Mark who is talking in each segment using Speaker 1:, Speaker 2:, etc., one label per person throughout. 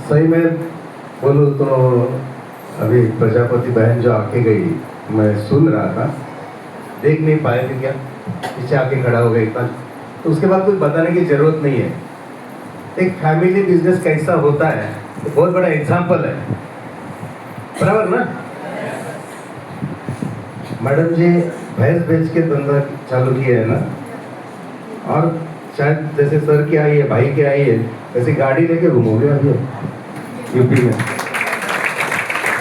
Speaker 1: सही में बोलूँ तो अभी प्रजापति बहन जो आके गई, मैं सुन रहा था, देख नहीं पाए थे क्या, पीछे आके खड़ा हो गया इतना, तो उसके बाद कुछ बताने की जरूरत नहीं है। एक फैमिली बिजनेस कैसा होता है तो बहुत बड़ा एग्जाम्पल है, बराबर ना। मैडम जी भैंस बेच के धंधा चालू किया है ना, और शायद जैसे सर की आई है, भाई की आई है, वैसे गाड़ी लेके घूमोगे अभी यूपी में,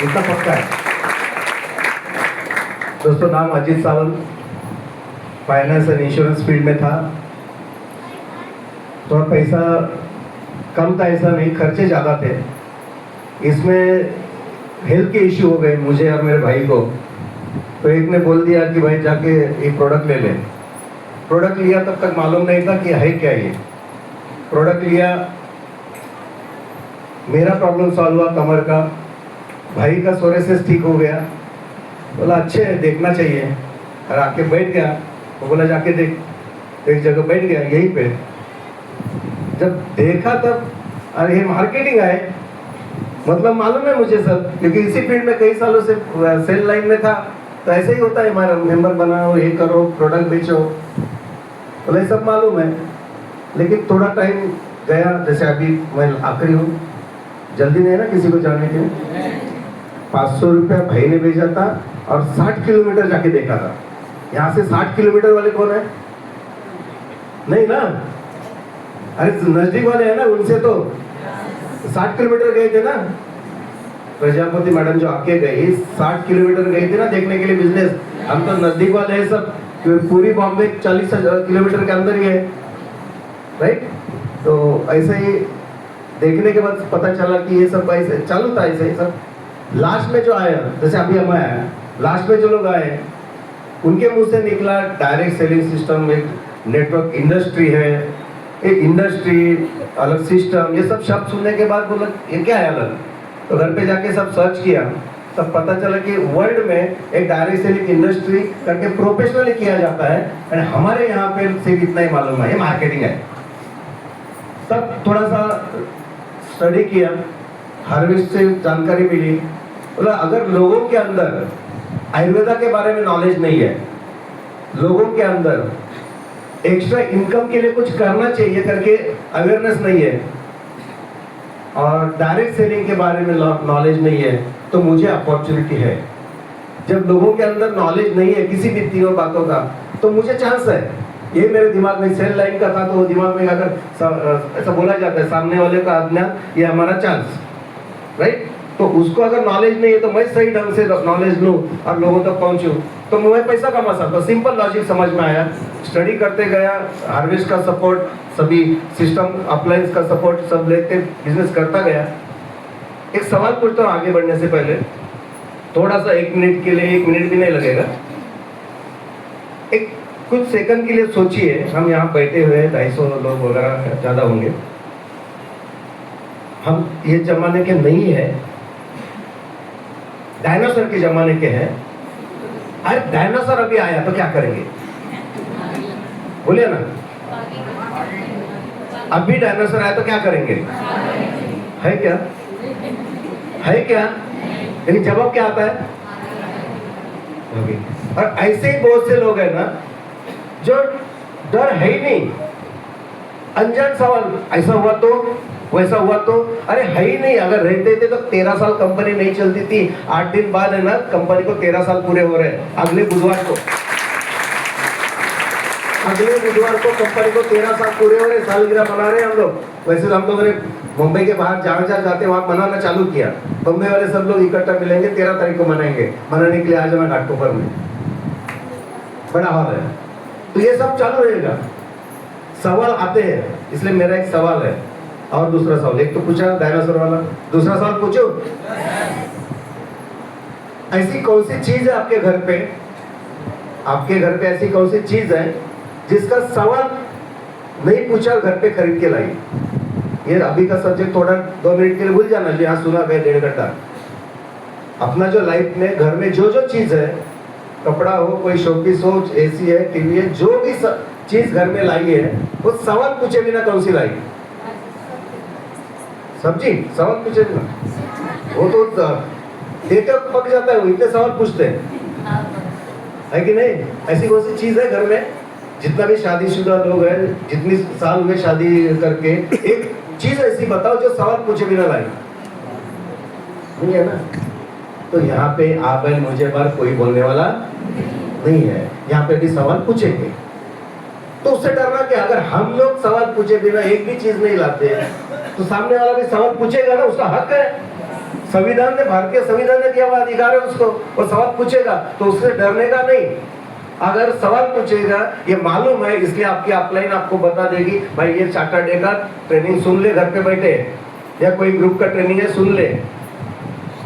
Speaker 1: इतना पक्का है। दोस्तों, नाम Ajit Sawant, finance and insurance field में था। थोड़ा पैसा कम था ऐसा नहीं, खर्चे ज़्यादा थे। इसमें हेल्थ के इश्यू हो गए मुझे और मेरे भाई को, तो एक ने बोल दिया कि भाई जाके एक प्रोडक्ट ले ले। प्रोडक्ट लिया, तब तक मालूम नहीं था कि है क्या ये। प्रोडक्ट लिया, मेरा प्रॉब्लम सॉल्व हुआ कमर का, भाई का सोरेसिस ठीक हो गया। बोला अच्छे है, देखना चाहिए, और आके बैठ गया। तो बोला जाके देख, एक जगह बैठ गया यहीं पे। जब देखा तब अरे ये मार्केटिंग है, मतलब मालूम है मुझे सब, क्योंकि इसी फील्ड में कई सालों से सेल लाइन में था। तो ऐसे ही होता है, हमारा मेंबर बनाओ, ये करो, प्रोडक्ट बेचो, बोले सब मालूम है। लेकिन थोड़ा टाइम गया, जैसे अभी मैं आखिरी हूँ, जल्दी नहीं है ना किसी को जाने के। 500 रुपया भाई ने भेजा था और 60 किलोमीटर जाके देखा था। यहाँ से 60 किलोमीटर वाले कौन है? नहीं ना, अरे नजदीक वाले हैं ना, उनसे तो 60 किलोमीटर गए थे ना। प्रजापति मैडम जो आके गई, 60 किलोमीटर गई थी ना देखने के लिए बिजनेस। हम तो नजदीक वाले हैं सब, पूरी बॉम्बे 40 किलोमीटर के अंदर ही है, राइट। तो ऐसे ही देखने के बाद पता चला कि ये सब ऐसे चालू था, ऐसे ही सब। लास्ट में जो आया, जैसे अभी हम आया, लास्ट में जो लोग आए उनके मुंह से निकला डायरेक्ट सेलिंग सिस्टम, एक नेटवर्क इंडस्ट्री है, एक इंडस्ट्री अलग सिस्टम, ये सब शब्द सुनने के बाद बोला ये क्या है अलग। तो घर पे जाके सब सर्च किया, तब पता चला कि वर्ल्ड में एक डायरेक्ट सेलिंग इंडस्ट्री करके प्रोफेशनली किया जाता है, और हमारे यहाँ पे सिर्फ इतना ही मालूम है, ये मार्केटिंग है। तब थोड़ा सा स्टडी किया, हार्वेस्ट से जानकारी मिली। बोला अगर लोगों के अंदर आयुर्वेदा के बारे में नॉलेज नहीं है, लोगों के अंदर एक्स्ट्रा इनकम के लिए कुछ करना चाहिए करके अवेयरनेस नहीं है, और डायरेक्ट सेलिंग के बारे में नॉलेज नहीं है, तो मुझे अपॉर्चुनिटी है। जब लोगों के अंदर नॉलेज नहीं है किसी भी तीनों बातों का, तो मुझे चांस है। ये मेरे दिमाग में सेल लाइन का था, तो वो दिमाग में अगर ऐसा बोला जाता है, सामने वाले का अज्ञान, ये हमारा चांस, राइट। तो उसको अगर नॉलेज नहीं है, तो मैं सही ढंग से नॉलेज लूँ और लोगों तक पहुँचूँ, तो मैं पैसा कमा सकता हूँ। सिंपल लॉजिक समझ में आया, स्टडी करते गया, हार्वेस्ट का सपोर्ट, सभी सिस्टम अप्लायंस का सपोर्ट सब लेते बिजनेस करता गया। एक सवाल पूछता हूँ आगे बढ़ने से पहले, थोड़ा सा 1 मिनट के लिए, 1 मिनट भी नहीं लगेगा, एक कुछ सेकंड के लिए सोचिए। हम यहाँ बैठे हुए 250 लोग वगैरह ज़्यादा होंगे, हम ये जमाने के नहीं है, डायनासोर के जमाने के हैं। अरे डायनासोर अभी आया तो क्या करेंगे, बोलिए ना। अभी डायनासोर आया तो क्या करेंगे? है क्या? है क्या? लेकिन जवाब क्या आता है? okay. और ऐसे ही बहुत से लोग हैं ना जो डर है ही नहीं, अनजान सवाल, ऐसा हुआ तो, वैसा हुआ तो, अरे है ही नहीं। अगर रहते थे तो 13 साल कंपनी नहीं चलती थी। 8 दिन बाद है ना, कंपनी को 13 साल पूरे हो रहे हैं। अगले बुधवार को कंपनी को 13 साल पूरे हो रहे, सालगिरह मना रहे हैं हम लोग। वैसे हम लोगों ने मुंबई के बाहर जहाँ जहाँ जाते वहाँ मनाना चालू किया। बम्बई वाले सब लोग इकट्ठा मिलेंगे, 13 तारीख को मनाएंगे। मनाने के लिए आ जाना घाटकोपर में, बड़ा हॉल है। तो ये सब चालू रहेगा। सवाल आते हैं, इसलिए मेरा एक सवाल है और दूसरा सवाल। एक तो पूछा डायनासोर वाला, दूसरा सवाल पूछो, ऐसी कौन सी चीज है आपके घर पे, आपके घर पे ऐसी कौन सी चीज है जिसका सवाल नहीं पूछा, घर पे खरीद के लाई। ये अभी का सब्जेक्ट थोड़ा 2 मिनट के लिए भूल जाना, यहाँ सुना गया 1.5 घंटा। अपना जो लाइफ में घर में जो जो चीज है, कपड़ा हो, कोई शोपीस हो, एसी है, टीवी है, जो भी चीज घर में लाई है, वो सवाल पूछे बिना कौन सी लाई? सब्जी सवाल पूछे ना, वो तो देकर पक जाता है, वो इतने सवाल पूछते हैं, है कि नहीं? ऐसी कौन सी चीज है घर में, जितना भी शादीशुदा लोग हैं, जितनी साल हुए शादी करके, एक चीज ऐसी बताओ जो सवाल पूछे बिना लाई, नहीं है ना? तो यहाँ पे आप है मुझे बार कोई बोलने वाला नहीं है, यहाँ पे भी सवाल पूछेंगे। तो उससे डरना कि अगर हम लोग सवाल पूछे बिना एक भी चीज नहीं लाते तो सामने वाला भी सवाल पूछेगा ना, उसका हक है। संविधान ने, भारतीय संविधान ने दिया हुआ अधिकार है उसको, वो सवाल पूछेगा, तो उससे डरने का नहीं। अगर सवाल पूछेगा, ये मालूम है इसलिए आपकी अपलाइन आपको बता देगी, भाई ये सैटरडे का ट्रेनिंग सुन ले घर पे बैठे, या कोई ग्रुप का ट्रेनिंग है सुन ले।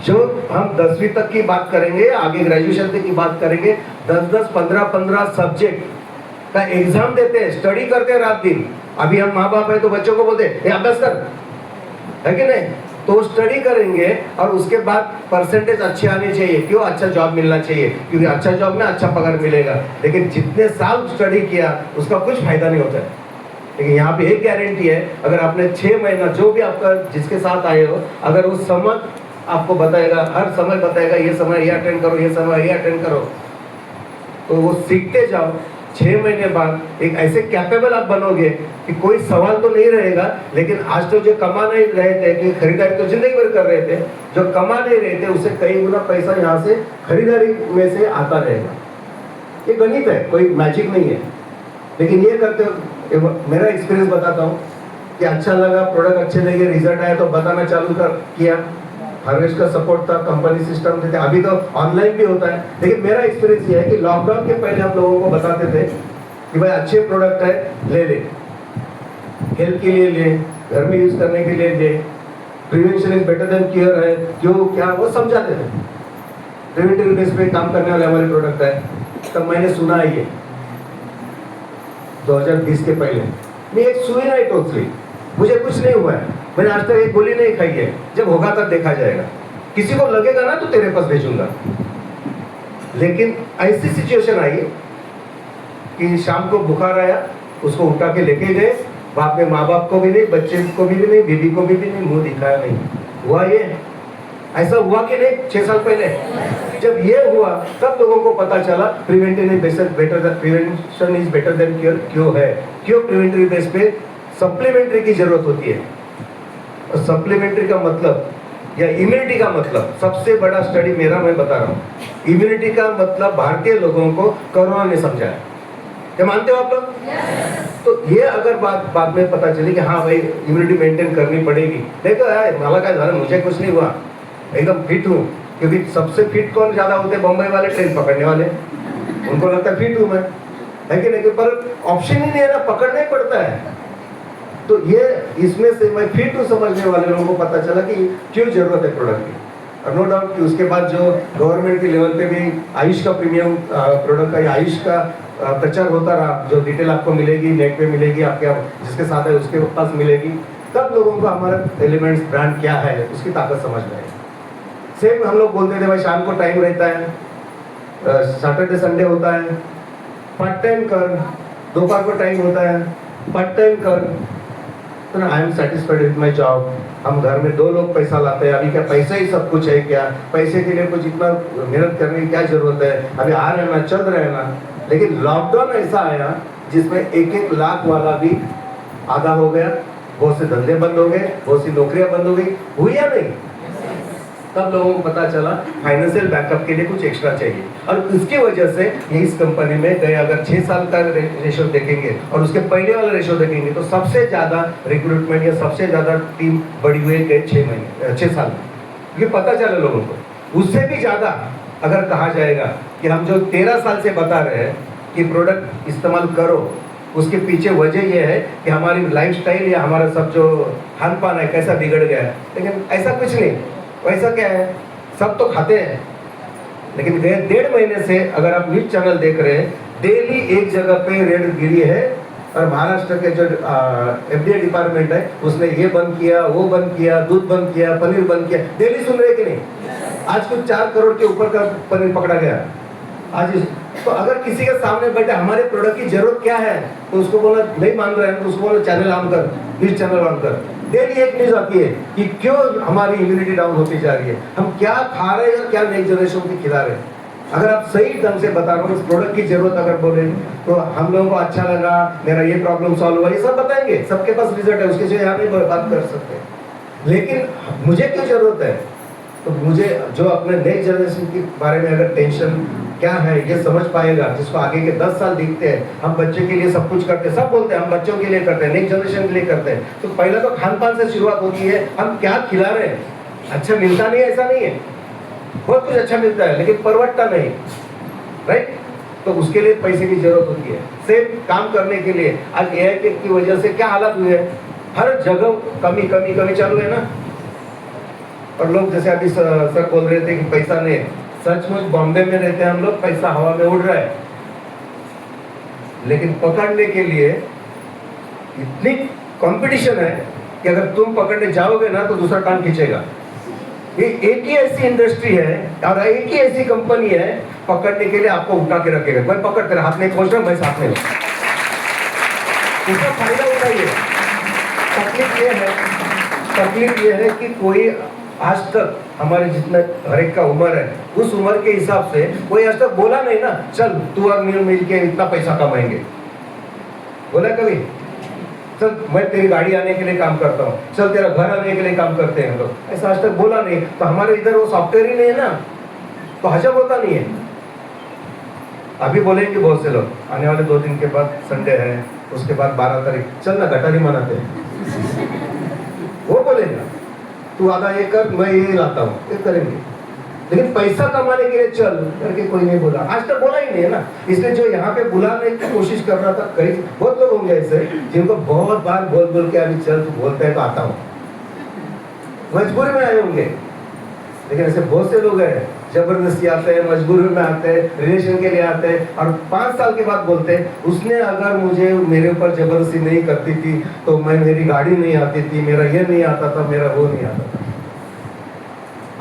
Speaker 1: जो हम 10वीं तक की बात करेंगे, आगे ग्रेजुएशन तक की बात करेंगे, 10-10, 15-15 सब्जेक्ट का एग्जाम देते हैं, स्टडी करते हैं रात दिन। अभी हम माँ बाप है तो बच्चों को बोलते हैं अभ्यास कर, है कि नहीं? तो स्टडी करेंगे और उसके बाद परसेंटेज अच्छे आने चाहिए। क्यों? अच्छा जॉब मिलना चाहिए, क्योंकि अच्छा जॉब में अच्छा पगार मिलेगा। लेकिन जितने साल स्टडी किया उसका कुछ फायदा नहीं होता है। लेकिन यहाँ पे एक गारंटी है, अगर आपने 6 महीना जो भी आपका जिसके साथ आए हो, अगर उस समय आपको बताएगा, हर समय बताएगा ये समय ये अटेंड करो, ये समय ये अटेंड करो, तो वो सीखते जाओ। 6 महीने बाद एक ऐसे कैपेबल आप बनोगे कि कोई सवाल तो नहीं रहेगा। लेकिन आज तो जो कमा नहीं रहे थे, कि खरीदारी तो जिंदगी भर कर रहे थे, जो कमा नहीं रहे थे उससे कई गुना पैसा यहाँ से खरीदारी में से आता रहेगा। ये गणित है, कोई मैजिक नहीं है। लेकिन ये करते हो, मेरा एक्सपीरियंस बताता हूँ कि अच्छा लगा, प्रोडक्ट अच्छे लगे, रिजल्ट आया तो बताना चालू किया। हार्वेस्ट का सपोर्ट था, कंपनी सिस्टम थे, अभी तो ऑनलाइन भी होता है। लेकिन मेरा एक्सपीरियंस ये है कि लॉकडाउन के पहले हम लोगों को बताते थे कि भाई अच्छे प्रोडक्ट है ले ले, हेल्थ के लिए ले, घर में यूज करने के लिए ले, prevention is better than cure है, क्यों क्या वो समझाते थे। प्रिवेंटिव बेस पे काम करने वाले हमारे प्रोडक्ट है। तब मैंने सुना है ये 2020 के पहले, मैं एक सुई नहीं टोकरी, मुझे कुछ नहीं हुआ है, मैंने आज तक एक गोली नहीं खाई है, जब होगा तब देखा जाएगा, किसी को लगेगा ना तो तेरे पास भेजूंगा। लेकिन ऐसी सिचुएशन आई कि शाम को बुखार आया, उसको उठा के लेके गए, बाप में माँ बाप को भी नहीं, बच्चे को भी नहीं, बीवी को भी नहीं, मुंह दिखाया नहीं। हुआ ये, ऐसा हुआ कि नहीं? 6 साल पहले जब ये हुआ तब लोगों को पता चला prevention is better than cure. क्यों है? क्यों प्रिवेंटिव बेस पे सप्लीमेंट्री की जरूरत होती है। और सप्लीमेंट्री का मतलब या इम्यूनिटी का मतलब, सबसे बड़ा स्टडी मेरा मैं बता रहा हूँ, इम्यूनिटी का मतलब भारतीय लोगों को कोरोना ने समझाया। क्या मानते हो आप लोग? तो ये अगर बाद में पता चली कि हाँ भाई इम्यूनिटी मेंटेन करनी पड़ेगी, देखो यार मला क्या झालं, मुझे कुछ नहीं हुआ, एकदम फिट हूँ। क्योंकि सबसे फिट कौन ज्यादा होते हैं? बम्बई वाले, ट्रेन पकड़ने वाले, उनको लगता है फिट हूँ मैं, है कि नहीं? पर ऑप्शन ही नहीं है ना, पकड़ना ही पड़ता है। तो ये इसमें से मैं फिट हूँ समझने वाले लोगों को पता चला कि क्यों जरूरत है प्रोडक्ट की। और नो डाउट कि उसके बाद जो गवर्नमेंट के लेवल पे भी आयुष का प्रीमियम प्रोडक्ट का या आयुष का प्रचार होता रहा, जो डिटेल आपको मिलेगी नेट पे मिलेगी, आपके जिसके साथ है उसके पास मिलेगी, तब लोगों को हमारा एलिमेंट्स ब्रांड क्या है उसकी ताकत समझ में आएगी। सेम हम लोग बोलते थे भाई शाम को टाइम रहता है, सैटरडे संडे होता है, पार्ट टाइम कर, दोपहर को टाइम होता है, पार्ट टाइम कर, तो ना I am satisfied with my job. हम घर में 2 लोग पैसा लाते हैं, अभी क्या पैसा ही सब कुछ है क्या? पैसे के लिए कुछ इतना मेहनत करने की क्या जरूरत है? अभी आ रहे ना, चल रहे ना। लेकिन लॉकडाउन ऐसा आया जिसमें 1-1 लाख वाला भी आधा हो गया, बहुत से धंधे बंद हो गए, बहुत सी नौकरियां बंद हो गई, हुई या नहीं? तब लोगों को पता चला फाइनेंशियल बैकअप के लिए कुछ एक्स्ट्रा चाहिए। और इसकी वजह से ये इस कंपनी में गए, अगर 6 साल का रेशो देखेंगे और उसके पहले वाला रेशो देखेंगे तो सबसे ज्यादा रिक्रूटमेंट या सबसे ज्यादा टीम बढ़ी हुई गए 6 साल में। ये पता चला लोगों को। उससे भी ज्यादा अगर कहा जाएगा कि हम जो 13 साल से बता रहे हैं कि प्रोडक्ट इस्तेमाल करो, उसके पीछे वजह यह है कि हमारी लाइफस्टाइल या हमारा सब जो खान पान है कैसा बिगड़ गया है। लेकिन ऐसा कुछ नहीं, वैसा क्या है, सब तो खाते हैं। लेकिन 1.5 महीने से अगर आप न्यूज चैनल देख रहे हैं, डेली एक जगह पे रेड गिरी है और महाराष्ट्र के जो FDA डिपार्टमेंट है उसने ये बंद किया, वो बंद किया, दूध बंद किया, पनीर बंद किया। डेली सुन रहे कि नहीं? आज कुछ 4 करोड़ के ऊपर का पनीर पकड़ा गया। आज तो अगर किसी के सामने बैठे हमारे प्रोडक्ट की जरूरत क्या है, तो उसको बोला नहीं मान रहे हैं, तो उसको बोला चैनल ऑन कर, न्यूज चैनल ऑन कर। डेली एक न्यूज आती है कि क्यों हमारी इम्यूनिटी डाउन होती जा रही है, हम क्या खा रहे हैं, क्या नेक्स्ट जनरेशन को खिला रहे हैं। अगर आप सही ढंग से बता रहे हो, इस प्रोडक्ट की जरूरत अगर बोले तो हम लोगों को अच्छा लगा, मेरा ये प्रॉब्लम सॉल्व हुआ, ये सब बताएंगे, सबके पास रिजल्ट है, उसके से यहाँ नहीं बात कर सकते। लेकिन मुझे क्यों जरूरत है, तो मुझे जो अपने नेक्स्ट जनरेशन के बारे में अगर टेंशन क्या है ये समझ पाएगा, जिसको आगे के 10 साल दिखते हैं, हम बच्चे के लिए सब कुछ करते हैं, सब बोलते हैं हम बच्चों के लिए करते हैं, नेक्स्ट जनरेशन के लिए करते हैं, तो पहले तो खान पान से शुरुआत होती है, हम क्या खिला रहे हैं। अच्छा मिलता नहीं है ऐसा नहीं है, बहुत कुछ अच्छा मिलता है लेकिन परवड़ता नहीं, राइट। तो उसके लिए पैसे की जरूरत होती है। सेम काम करने के लिए आज एआई की वजह से क्या हालत हुई है, हर जगह कमी कमी कमी चालू है ना। और लोग जैसे अभी सर बोल रहे थे कि पैसा नहीं, सचमुच बॉम्बे में रहते हैं हम लोग, पैसा हवा में उड़ रहा है, लेकिन पकड़ने के लिए इतनी कंपटीशन है कि अगर तुम पकड़ने जाओगे ना तो दूसरा कान खींचेगा। ये एक ही ऐसी इंडस्ट्री है और एक ही ऐसी कंपनी है, पकड़ने के लिए आपको उठा के रखेगा। कोई पकड़ तेरे हाथ में पहुंच रहा, मैं साथ में, उसका फायदा उठाइए। तकलीफ ये है कि कोई आज तक हमारे जितना हर एक का उम्र है, उस उम्र के हिसाब से कोई आज तक बोला नहीं ना, चल तू और मिल के इतना पैसा कमाएंगे, बोला कभी? चल मैं तेरी गाड़ी आने के लिए काम करता हूँ, चल तेरा घर आने के लिए काम करते हैं लोग, ऐसा आज तक बोला नहीं। तो हमारे इधर वो सॉफ्टवेयर ही नहीं है ना, तो हजम होता नहीं है। अभी बोलेंगे बहुत से लोग, आने वाले 2 दिन के बाद संडे है, उसके बाद 12 तारीख चल ना गटारी मनाते हैं, वो बोलेगा तू आधा ये कर, मैं ये लाता हूँ, ये करेंगे। लेकिन पैसा कमाने के लिए चल करके कोई नहीं बोला, आज तक बोला ही नहीं है ना। इसलिए जो यहाँ पे बुलाने की कोशिश कर रहा था, कई बहुत लोग होंगे ऐसे जिनको बहुत बार बोल बोल के अभी चल तू बोलता है तो आता हूँ, मजबूरी में आए होंगे। लेकिन ऐसे बहुत से लोग हैं जबरदस्ती आते हैं, मजबूरी में आते हैं, रिलेशन के लिए आते हैं और 5 साल के बाद बोलते हैं उसने अगर मुझे मेरे ऊपर जबरदस्ती नहीं करती थी तो मैं, मेरी गाड़ी नहीं आती थी, मेरा ये नहीं आता था, मेरा वो नहीं आता था।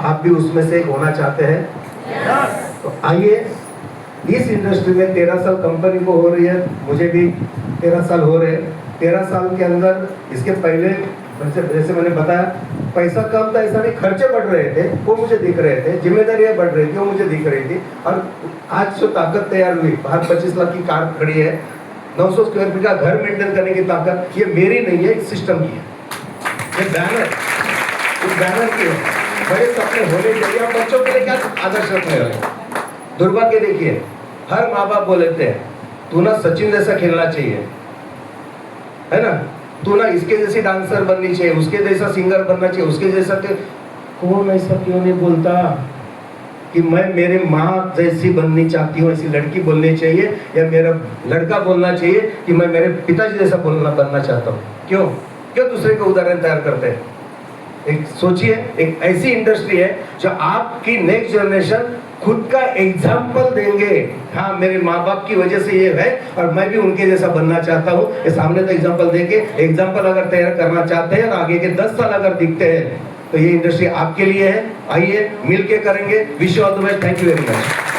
Speaker 1: आप भी उसमें से एक होना चाहते हैं? तो आइए, इस इंडस्ट्री में 13 साल कंपनी को हो रही है, मुझे भी 13 साल हो रहे हैं। 13 साल के अंदर, इसके पहले जैसे मैंने बताया, पैसा कम था ऐसा नहीं, खर्चे बढ़ रहे थे वो मुझे दिख रहे थे, जिम्मेदारियां बढ़ रही थी वो मुझे दिख रही थी। और आज जो ताकत तैयार हुई, बाहर 25 लाख की कार खड़ी है, 900 स्क्वायर फीट का घर मेंटेन करने की ताकत, ये मेरी नहीं है, सिस्टम की है। ये बैनर, इस बैनर की है। बड़े सपने होने चाहिए। आप बच्चों के लिए क्या आदर्श रखने वाले? दुर्भाग्य देखिए, हर माँ बाप बोलते हैं तू ना सचिन जैसा खेलना चाहिए, है ना, तू ना इसके जैसी डांसर बननी चाहिए, उसके जैसा सिंगर बनना चाहिए, उसके जैसा। कौन ऐसा क्यों नहीं बोलता कि मैं मेरे माँ जैसी बननी चाहती हूँ, ऐसी लड़की बोलनी चाहिए, या मेरा लड़का बोलना चाहिए कि मैं मेरे पिताजी जैसा बनना चाहता हूँ? क्यों क्यों दूसरे को उदाहरण तैयार करते हैं? एक सोचिए, एक ऐसी इंडस्ट्री है जो आपकी नेक्स्ट जनरेशन खुद का एग्जाम्पल देंगे, हाँ मेरे माँ बाप की वजह से ये है और मैं भी उनके जैसा बनना चाहता हूँ। ये सामने तो एग्जाम्पल देके, एग्जाम्पल अगर तैयार करना चाहते हैं और आगे के 10 साल अगर दिखते हैं तो ये इंडस्ट्री आपके लिए है। आइए मिलके करेंगे। Wish you all the best. Thank you very much.